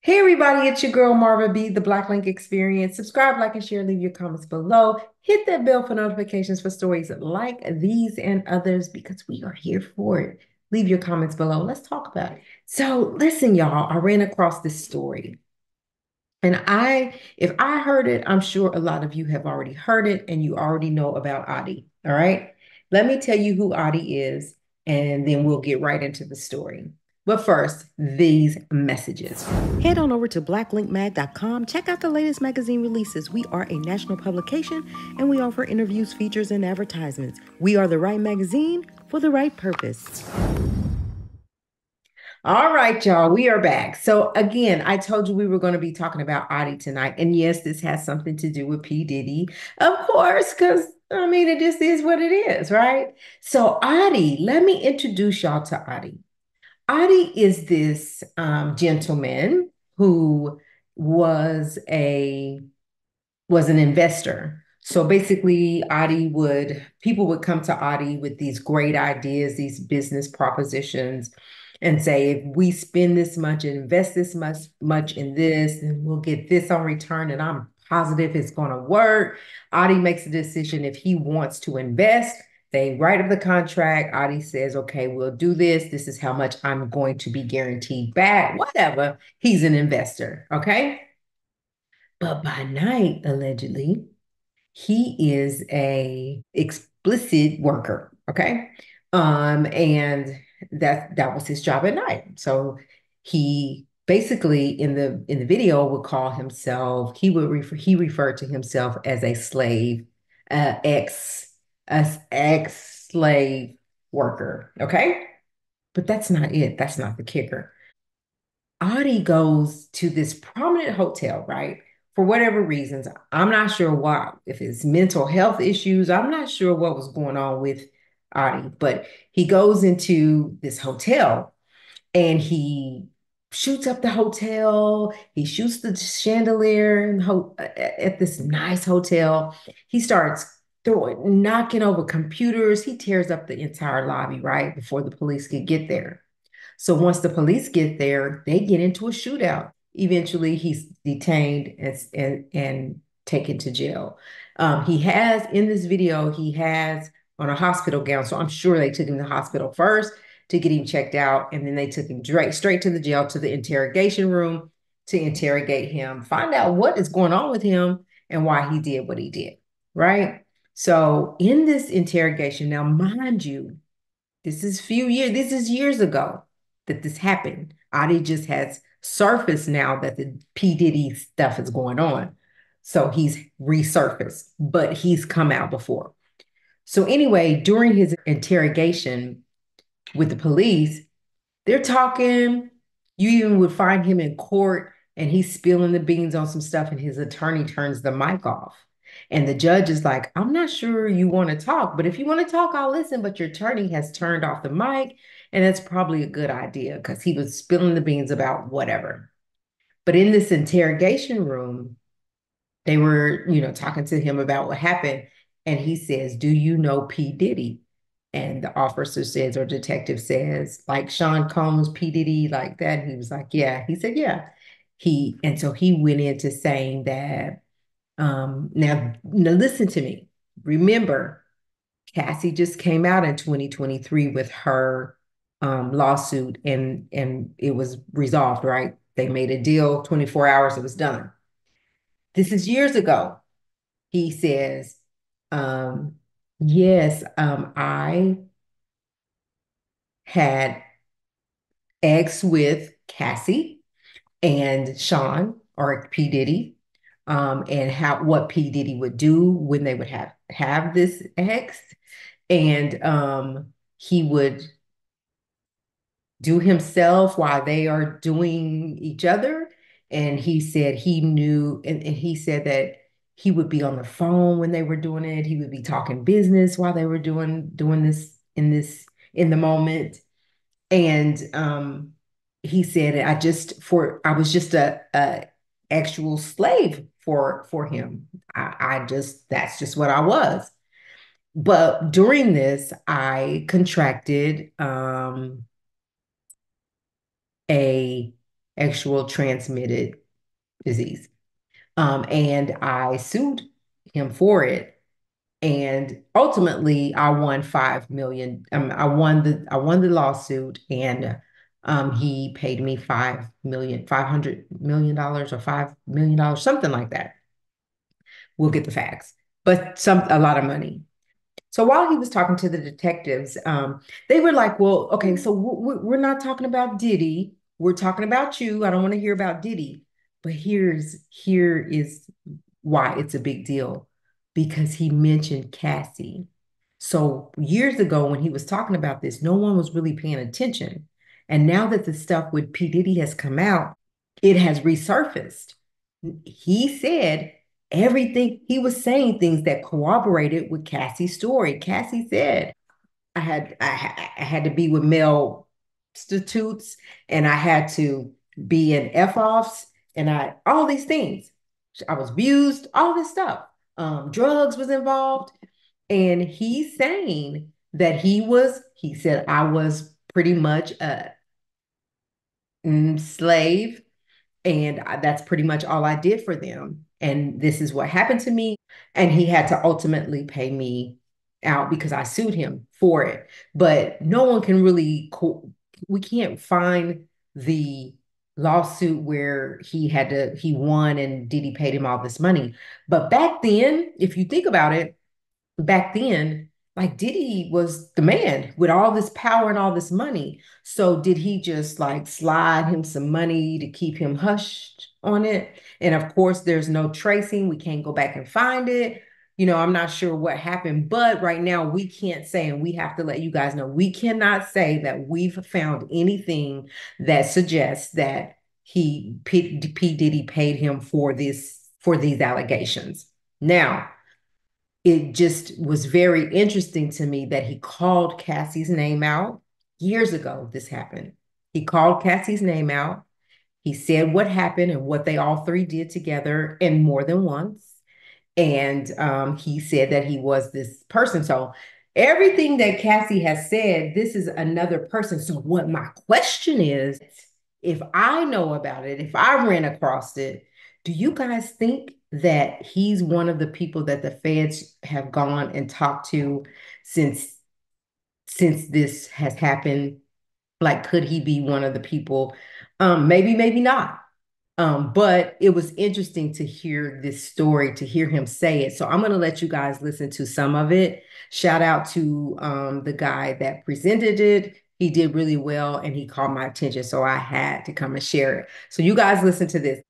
Hey everybody, it's your girl Marva B, the Black Link Experience. Subscribe, like, and share. Leave your comments below. Hit that bell for notifications for stories like these and others because we are here for it. Leave your comments below. Let's talk about it. So, listen, y'all, I ran across this story. If I heard it, I'm sure a lot of you have already heard it and you already know about Oddi. All right. Let me tell you who Oddi is, and then we'll get right into the story. But first, these messages. Head on over to blacklinkmag.com. Check out the latest magazine releases. We are a national publication and we offer interviews, features, and advertisements. We are the right magazine for the right purpose. All right, y'all, we are back. So again, I told you we were going to be talking about Oddi tonight. And yes, this has something to do with P. Diddy, of course, because I mean, it just is what it is, right? So Oddi, let me introduce y'all to Oddi. Oddi is this gentleman who was a was an investor. So basically, people would come to Oddi with these great ideas, these business propositions, and say, if we spend this much and invest this much in this, and we'll get this on return, and I'm positive it's going to work. Oddi makes a decision if he wants to invest. They write up the contract. Oddi says, okay, we'll do this. This is how much I'm going to be guaranteed back, whatever. He's an investor. Okay. But by night, allegedly, he is a explicit worker. Okay. And that was his job at night. So he basically in the video would call himself, he referred to himself as a slave, ex as ex slave worker. Okay. But that's not it. That's not the kicker. Audie goes to this prominent hotel, right? For whatever reasons. I'm not sure why, if it's mental health issues. I'm not sure what was going on with Audie, but he goes into this hotel and he shoots up the hotel. He shoots the chandelier at this nice hotel. He starts knocking over computers. He tears up the entire lobby, right? Before the police could get there. So once the police get there, they get into a shootout. Eventually, he's detained and taken to jail. He has in this video, he has on a hospital gown. So I'm sure they took him to the hospital first to get him checked out, and then they took him straight to the jail to the interrogation room to interrogate him, find out what is going on with him and why he did what he did. Right. So in this interrogation, now mind you, this is years ago that this happened. Adi just has surfaced now that the P. Diddy stuff is going on. So he's resurfaced, but he's come out before. So anyway, during his interrogation with the police, they're talking. You even would find him in court and he's spilling the beans on some stuff, and his attorney turns the mic off. And the judge is like, I'm not sure you want to talk, but if you want to talk, I'll listen. But your attorney has turned off the mic, and that's probably a good idea because he was spilling the beans about whatever. But in this interrogation room, they were, talking to him about what happened. And he says, do you know P. Diddy? And the officer says, or detective says, like Sean Combs, P. Diddy, like that. And he was like, yeah. He said, yeah. And so he went into saying that, now listen to me. Remember, Cassie just came out in 2023 with her lawsuit, and it was resolved, right? They made a deal, 24 hours, it was done. This is years ago. He says, um, yes, I had eggs with Cassie and Sean or P. Diddy, and how what P. Diddy would do when they would have this ex. And he would do himself while they are doing each other. And he said he knew, and he said that he would be on the phone when they were doing it. He would be talking business while they were doing this in the moment. And he said, I was just a actual slave for him. That's just what I was. But during this, I contracted a actual transmitted disease. And I sued him for it. And ultimately, I won 5 million. I won the lawsuit, and he paid me $500 million or $5 million, something like that. We'll get the facts, but a lot of money. So while he was talking to the detectives, they were like, "Well, okay, so we're not talking about Diddy. We're talking about you. I don't want to hear about Diddy, but here is why it's a big deal, because he mentioned Cassie. So years ago, when he was talking about this, no one was really paying attention, and now that the stuff with P. Diddy has come out, it has resurfaced. He said everything, he was saying things that corroborated with Cassie's story. Cassie said, I had to be with male prostitutes, and I had to be in F-offs, and all these things. I was abused, all this stuff. Drugs was involved. And he's saying that he said, I was pretty much a slave, and that's pretty much all I did for them. And this is what happened to me. And he had to ultimately pay me out because I sued him for it. But no one can really, we can't find the lawsuit where he won and Diddy paid him all this money. But back then, if you think about it, back then, like Diddy was the man with all this power and all this money. So did he just like slide him some money to keep him hushed on it? And of course, there's no tracing. We can't go back and find it. I'm not sure what happened, but right now we can't say, and we have to let you guys know, we cannot say that we've found anything that suggests that P. Diddy paid him for these allegations. Now, it just was very interesting to me that he called Cassie's name out. Years ago, this happened. He called Cassie's name out. He said what happened and what they all three did together, and more than once. And he said that he was this person. So everything that Cassie has said, this is another person. So what my question is, if I know about it, if I ran across it, do you guys think that he's one of the people that the feds have gone and talked to since this has happened? Like, could he be one of the people? Maybe, maybe not. But it was interesting to hear this story, to hear him say it. So I'm going to let you guys listen to some of it. Shout out to the guy that presented it. He did really well, and he caught my attention, so I had to come and share it. So you guys listen to this.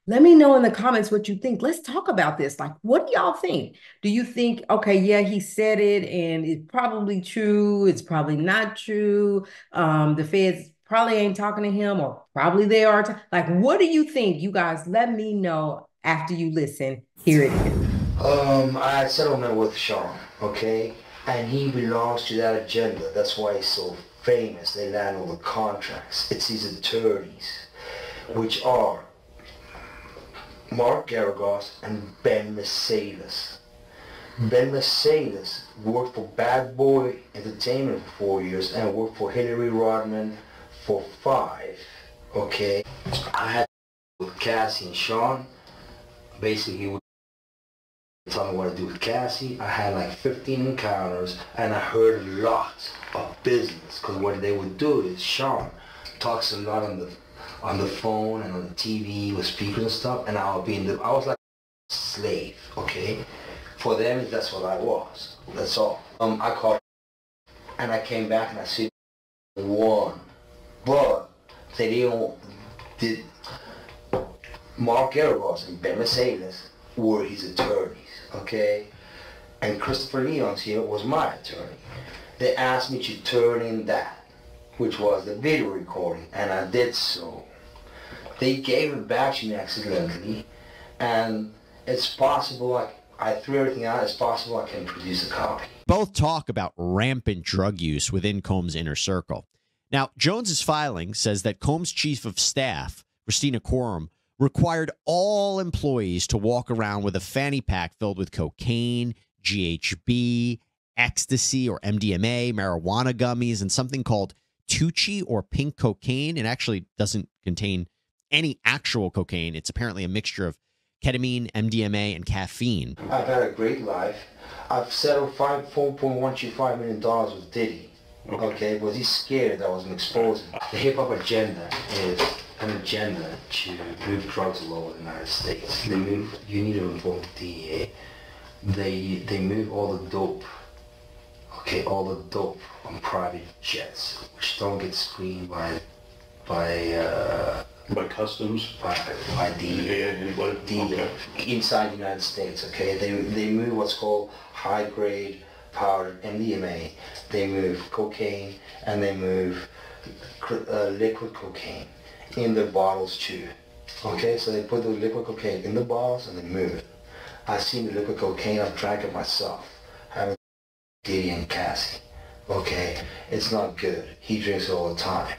Let me know in the comments what you think. Let's talk about this. Like, what do y'all think? Do you think, okay, yeah, he said it and it's probably true. It's probably not true. The feds probably ain't talking to him, or probably they are. Like, what do you think? You guys, let me know after you listen. Here it is. I had settlement with Sean, okay? And he belongs to that agenda. That's why he's so famous. They land all the contracts. It's his attorneys, which are Mark Garagos and Ben Mercedes. Ben Mercedes worked for Bad Boy Entertainment for 4 years and worked for Hillary Rodman for 5, okay? I had with Cassie and Sean. Basically, he would tell me what to do with Cassie. I had like 15 encounters, and I heard a lot of business, because what they would do is Sean talks a lot on the phone and on the TV with speakers and stuff, and I was like a slave, okay? For them, that's what I was. That's all. I called, and I came back and I said one, but did Mark Garagos and Ben Mercedes were his attorneys, okay? And Christopher Leon's here was my attorney. They asked me to turn in that, which was the video recording, and I did so. They gave it back to me accidentally, and it's possible I threw everything out. It's possible I can produce a copy. Both talk about rampant drug use within Combs' inner circle. Now, Jones's filing says that Combs' chief of staff, Christina Quorum, required all employees to walk around with a fanny pack filled with cocaine, GHB, ecstasy or MDMA, marijuana gummies, and something called Tucci or pink cocaine. It actually doesn't contain any actual cocaine. It's apparently a mixture of ketamine, MDMA, and caffeine. I've had a great life. I've settled $4.125 million with Diddy. Okay, but he's scared that I was going to expose him. The hip-hop agenda is an agenda to move drugs all over the United States. They move, you need to involve the DEA. They move all the dope, okay, all the dope on private jets, which don't get screened by customs, by the inside the United States. Okay, they move what's called high-grade powder MDMA. They move cocaine and they move liquid cocaine in their bottles too. Okay, so they put the liquid cocaine in the bottles and they move it. I've seen the liquid cocaine. I've drank it myself. Having Diddy and Cassie. Okay, it's not good. He drinks it all the time.